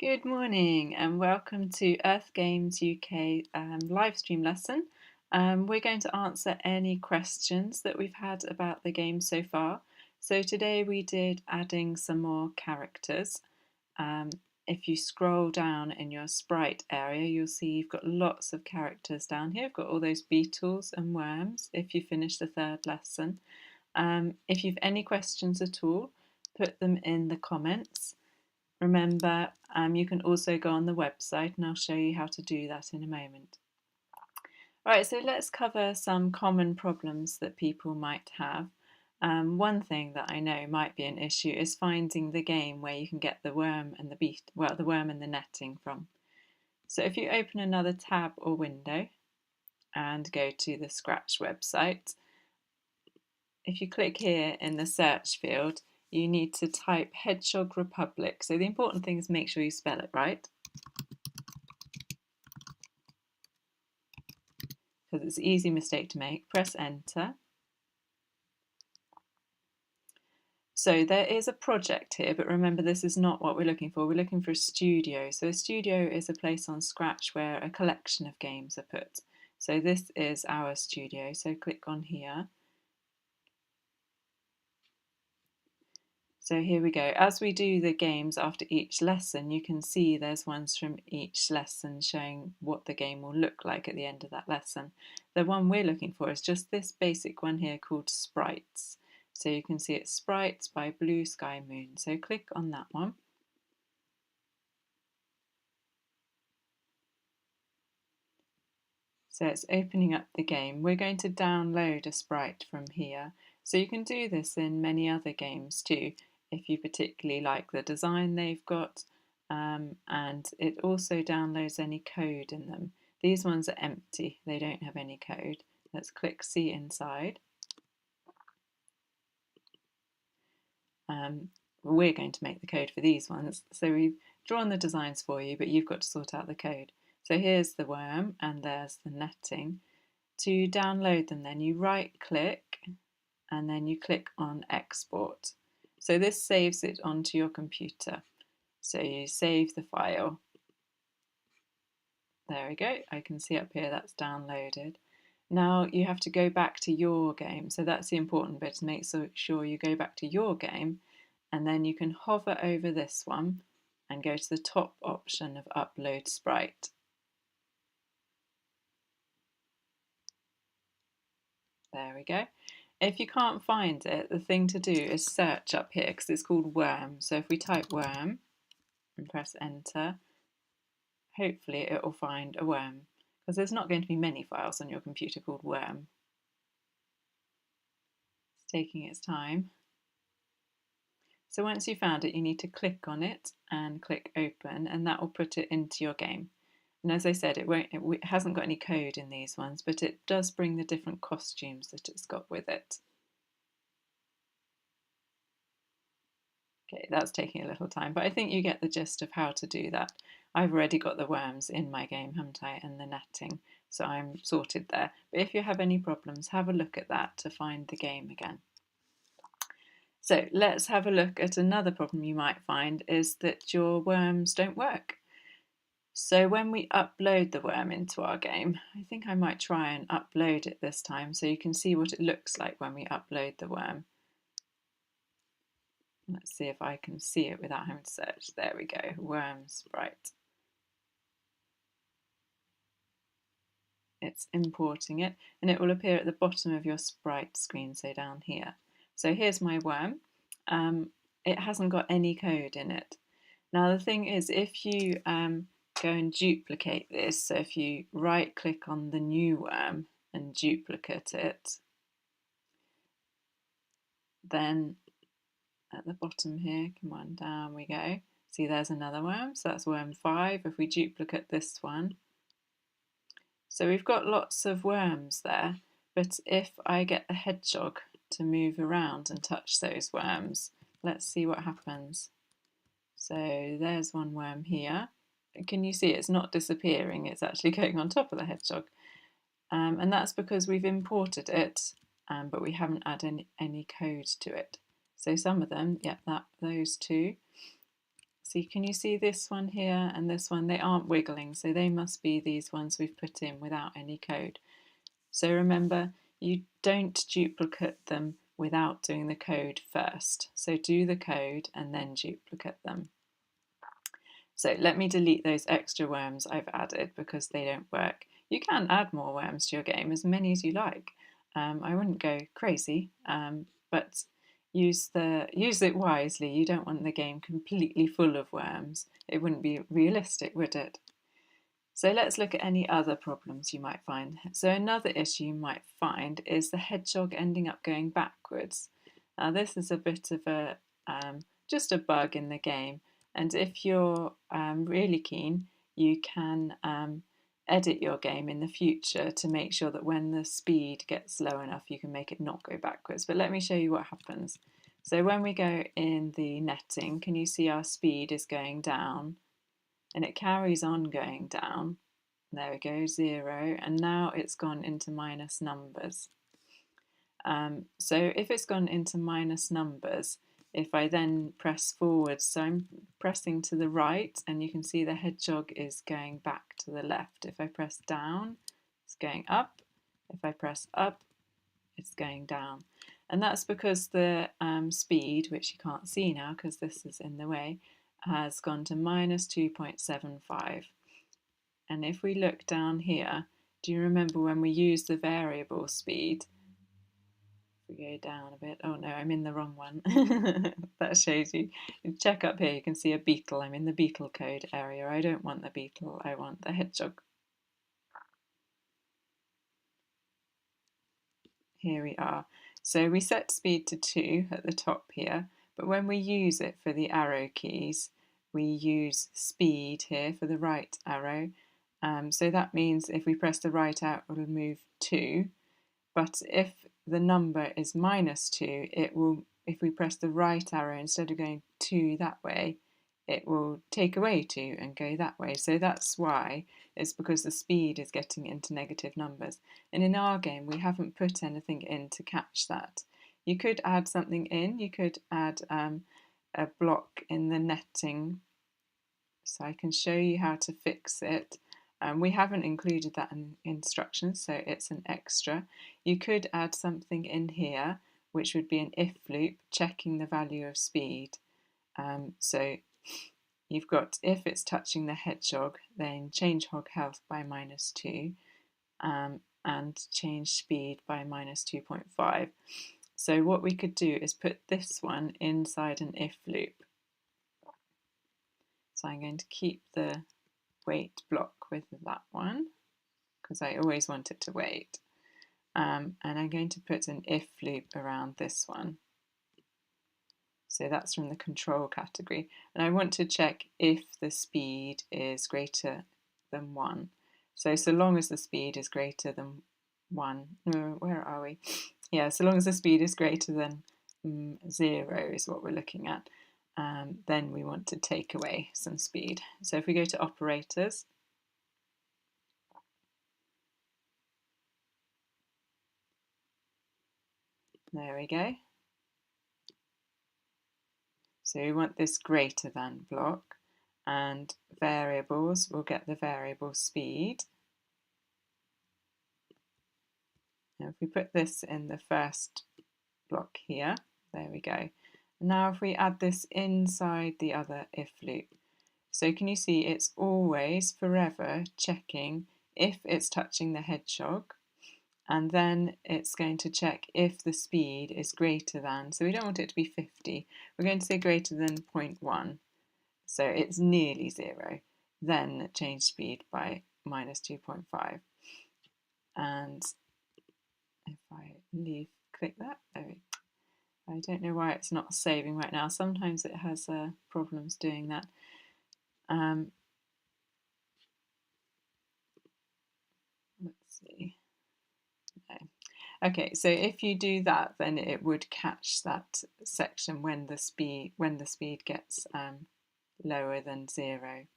Good morning and welcome to Earth Games UK live stream lesson. We're going to answer any questions that we've had about the game so far. So today we did adding some more characters. If you scroll down in your sprite area, you'll see you've got lots of characters down here. You've got all those beetles and worms if you finish the third lesson. If you've any questions at all, put them in the comments. Remember, you can also go on the website and I'll show you how to do that in a moment. Right, so let's cover some common problems that people might have. One thing that I know might be an issue is finding the game where you can get the worm and the worm and the netting from. So if you open another tab or window and go to the Scratch website, if you click here in the search field, you need to type Hedgehog Republic. So the important thing is make sure you spell it right, because it's an easy mistake to make. Press enter. So there is a project here, but remember this is not what we're looking for. We're looking for a studio. So a studio is a place on Scratch where a collection of games are put. So this is our studio. So click on here. So here we go. As we do the games after each lesson, you can see there's ones from each lesson showing what the game will look like at the end of that lesson. The one we're looking for is just this basic one here called Sprites. So you can see it's Sprites by Blue Sky Moon. So click on that one. So it's opening up the game. We're going to download a sprite from here. So you can do this in many other games too, if you particularly like the design they've got, and it also downloads any code in them. These ones are empty, they don't have any code. Let's click See Inside. We're going to make the code for these ones, so we've drawn the designs for you, but you've got to sort out the code. So here's the worm and there's the netting. To download them then you right click and then you click on export. So this saves it onto your computer. So you save the file. There we go, I can see up here that's downloaded. Now you have to go back to your game, so that's the important bit, to make sure you go back to your game, and then you can hover over this one and go to the top option of Upload Sprite. There we go. If you can't find it, the thing to do is search up here because it's called worm. So if we type worm and press enter, hopefully it will find a worm, because there's not going to be many files on your computer called worm. It's taking its time. So once you've found it, you need to click on it and click open, and that will put it into your game. And as I said, it hasn't got any code in these ones, but it does bring the different costumes that it's got with it. Okay, that's taking a little time, but I think you get the gist of how to do that. I've already got the worms in my game, haven't I, and the netting, so I'm sorted there. But if you have any problems, have a look at that to find the game again. So let's have a look at another problem you might find, is that your worms don't work. So when we upload the worm into our game, I think I might try and upload it this time so you can see what it looks like when we upload the worm. Let's see if I can see it without having to search. There we go, worm sprite. It's importing it and it will appear at the bottom of your sprite screen, so down here. So here's my worm. It hasn't got any code in it. Now the thing is, if you go and duplicate this, so if you right click on the new worm and duplicate it, then at the bottom here, come on, down we go. See, there's another worm, so that's worm 5. If we duplicate this one, so we've got lots of worms there, but if I get the hedgehog to move around and touch those worms, let's see what happens. So there's one worm here. Can you see it's not disappearing, it's actually going on top of the hedgehog. And that's because we've imported it, but we haven't added any code to it. So some of them, yeah, those two. So can you see this one here and this one? They aren't wiggling, so they must be these ones we've put in without any code. So remember, you don't duplicate them without doing the code first. So do the code and then duplicate them. So let me delete those extra worms I've added because they don't work. You can add more worms to your game, as many as you like. I wouldn't go crazy, but use it wisely. You don't want the game completely full of worms. It wouldn't be realistic, would it? So let's look at any other problems you might find. So another issue you might find is the hedgehog ending up going backwards. Now this is a bit of a just a bug in the game, and if you're really keen, you can edit your game in the future to make sure that when the speed gets low enough, you can make it not go backwards. But let me show you what happens. So when we go in the netting, can you see our speed is going down? And it carries on going down. There we go, 0, and now it's gone into minus numbers. So if it's gone into minus numbers, if I then press forward, so I'm pressing to the right, and you can see the hedgehog is going back to the left. If I press down, it's going up. If I press up, it's going down. And that's because the speed, which you can't see now because this is in the way, has gone to minus 2.75. And if we look down here, do you remember when we used the variable speed? If we go down a bit, oh no, I'm in the wrong one. That shows you. You check up here, you can see a beetle. I'm in the beetle code area. I don't want the beetle, I want the hedgehog. Here we are. So we set speed to 2 at the top here, but when we use it for the arrow keys, we use speed here for the right arrow. So that means if we press the right arrow, it will move 2. But if the number is minus 2, it will, if we press the right arrow instead of going 2 that way, it will take away 2 and go that way. So that's why, it's because the speed is getting into negative numbers. And in our game, we haven't put anything in to catch that. You could add something in. You could add a block in the netting. So I can show you how to fix it. We haven't included that in instructions, so it's an extra. You could add something in here, which would be an if loop, checking the value of speed. So you've got, if it's touching the hedgehog, then change hog health by minus 2 and change speed by minus 2.5. So what we could do is put this one inside an if loop. So I'm going to keep the wait block with that one because I always want it to wait. And I'm going to put an if loop around this one. So that's from the control category. And I want to check if the speed is greater than 1. So long as the speed is greater than 1, no, where are we? Yeah, so long as the speed is greater than 0 is what we're looking at. Then we want to take away some speed. So if we go to operators, there we go. So we want this greater than block, and variables, we'll get the variable speed. Now if we put this in the first block here, there we go. Now if we add this inside the other if loop, so can you see it's always forever checking if it's touching the hedgehog, and then it's going to check if the speed is greater than, so we don't want it to be 50, we're going to say greater than 0.1, so it's nearly 0, then change speed by minus 2.5, and if I click that, there we go. I don't know why it's not saving right now, sometimes it has problems doing that. Let's see. No. Okay, so if you do that, then it would catch that section when the speed gets lower than 0.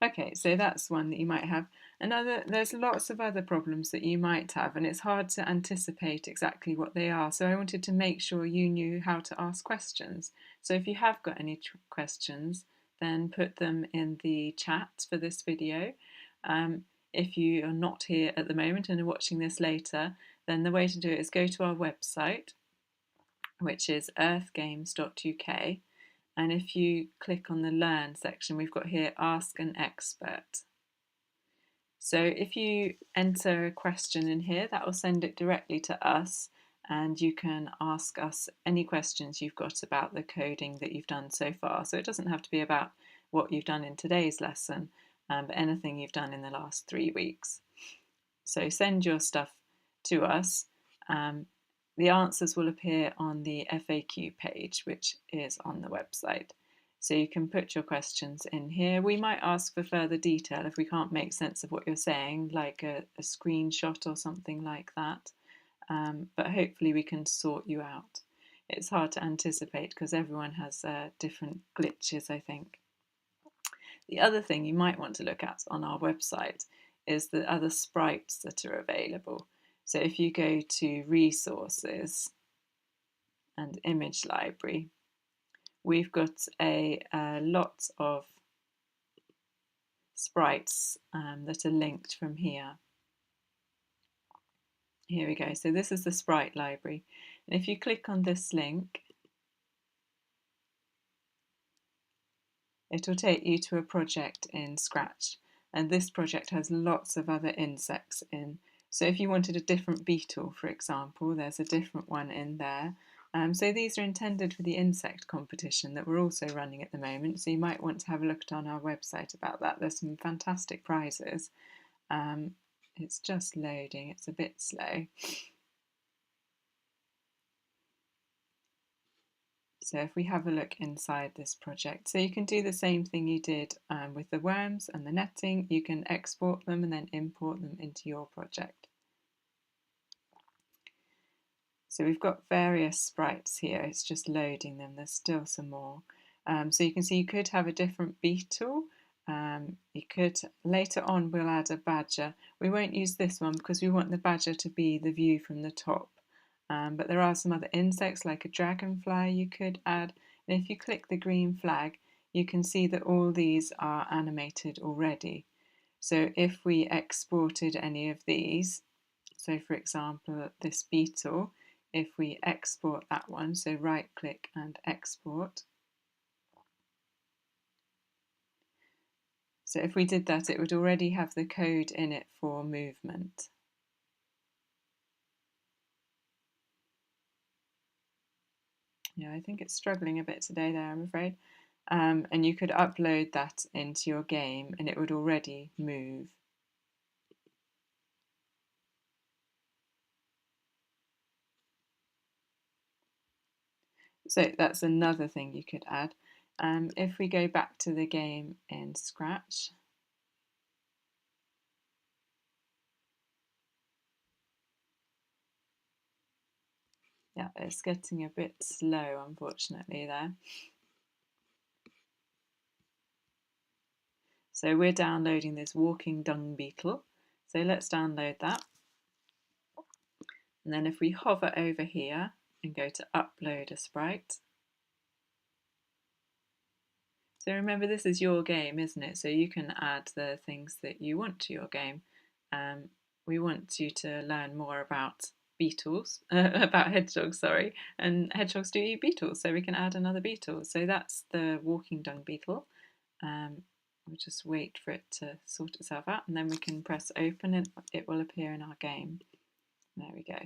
Okay, so that's one that you might have. There's lots of other problems that you might have, and it's hard to anticipate exactly what they are. So I wanted to make sure you knew how to ask questions. So if you have got any questions, then put them in the chat for this video. If you are not here at the moment and are watching this later, then the way to do it is go to our website, which is earthgames.uk, and if you click on the Learn section, we've got here Ask an Expert. So if you enter a question in here, that will send it directly to us, and you can ask us any questions you've got about the coding that you've done so far. So it doesn't have to be about what you've done in today's lesson, but anything you've done in the last 3 weeks. So send your stuff to us. The answers will appear on the FAQ page, which is on the website. So you can put your questions in here. We might ask for further detail if we can't make sense of what you're saying, like a screenshot or something like that. But hopefully we can sort you out. It's hard to anticipate because everyone has different glitches, I think. The other thing you might want to look at on our website is the other sprites that are available. So if you go to Resources and Image Library, we've got a lot of sprites that are linked from here. Here we go. So this is the sprite library. And if you click on this link, it will take you to a project in Scratch. And this project has lots of other insects in. So if you wanted a different beetle, for example, there's a different one in there. So these are intended for the insect competition that we're also running at the moment. So you might want to have a look on our website about that. There's some fantastic prizes. It's just loading, it's a bit slow. So if we have a look inside this project, so you can do the same thing you did with the worms and the netting. You can export them and then import them into your project. So we've got various sprites here, it's just loading them, there's still some more. So you can see you could have a different beetle. You could, later on we'll add a badger. We won't use this one because we want the badger to be the view from the top. But there are some other insects like a dragonfly you could add. And if you click the green flag, you can see that all these are animated already. So if we exported any of these, so for example this beetle, if we export that one, so right click and export. So if we did that, it would already have the code in it for movement. Yeah, I think it's struggling a bit today there, I'm afraid. And you could upload that into your game and it would already move. So that's another thing you could add. If we go back to the game in Scratch, yeah, it's getting a bit slow, unfortunately, there. So we're downloading this walking dung beetle. So let's download that. And then if we hover over here and go to upload a sprite. So remember, this is your game, isn't it? So you can add the things that you want to your game. We want you to learn more about beetles, about hedgehogs, sorry, and hedgehogs do eat beetles, so we can add another beetle. So that's the walking dung beetle. We'll just wait for it to sort itself out and then we can press open and it will appear in our game. There we go.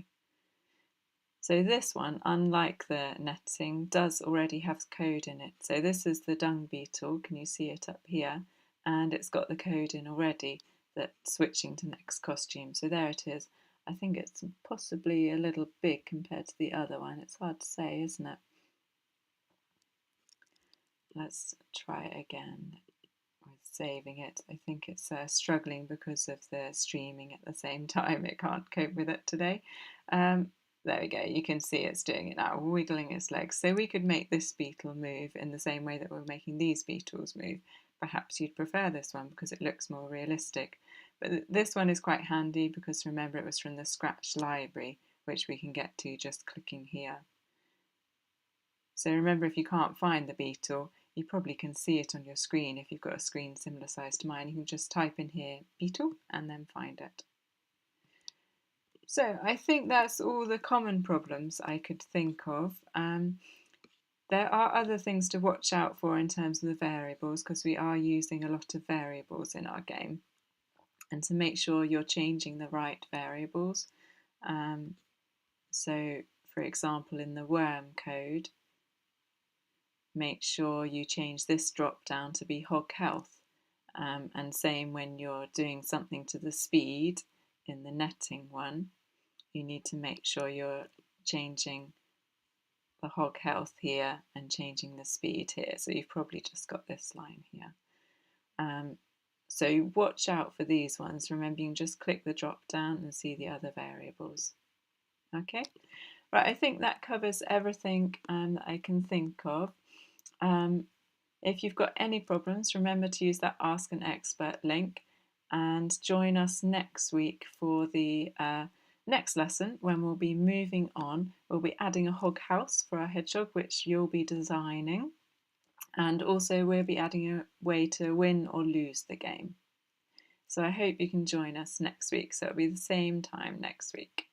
So this one, unlike the netting, does already have code in it. So this is the dung beetle, can you see it up here? And it's got the code in already that's switching to next costume. So there it is. I think it's possibly a little big compared to the other one. It's hard to say, isn't it? Let's try it again with saving it. I think it's struggling because of the streaming at the same time. It can't cope with it today. There we go, you can see it's doing it now, wiggling its legs. So we could make this beetle move in the same way that we're making these beetles move. Perhaps you'd prefer this one because it looks more realistic. But this one is quite handy because remember it was from the Scratch library, which we can get to just clicking here. So remember, if you can't find the beetle, You probably can see it on your screen if you've got a screen similar size to mine. You can just type in here beetle and then find it. So I think that's all the common problems I could think of. There are other things to watch out for in terms of the variables, because we are using a lot of variables in our game. And to make sure you're changing the right variables. So for example, in the worm code, make sure you change this drop down to be hog health. And same when you're doing something to the speed in the netting one, you need to make sure you're changing the hog health here and changing the speed here. So you've probably just got this line here. So watch out for these ones. Remember, you can just click the drop down and see the other variables. Okay, right, I think that covers everything that I can think of. If you've got any problems, remember to use that Ask an Expert link and join us next week for the next lesson when we'll be moving on. We'll be adding a hog house for our hedgehog, which you'll be designing, and also we'll be adding a way to win or lose the game. So I hope you can join us next week. So it'll be the same time next week.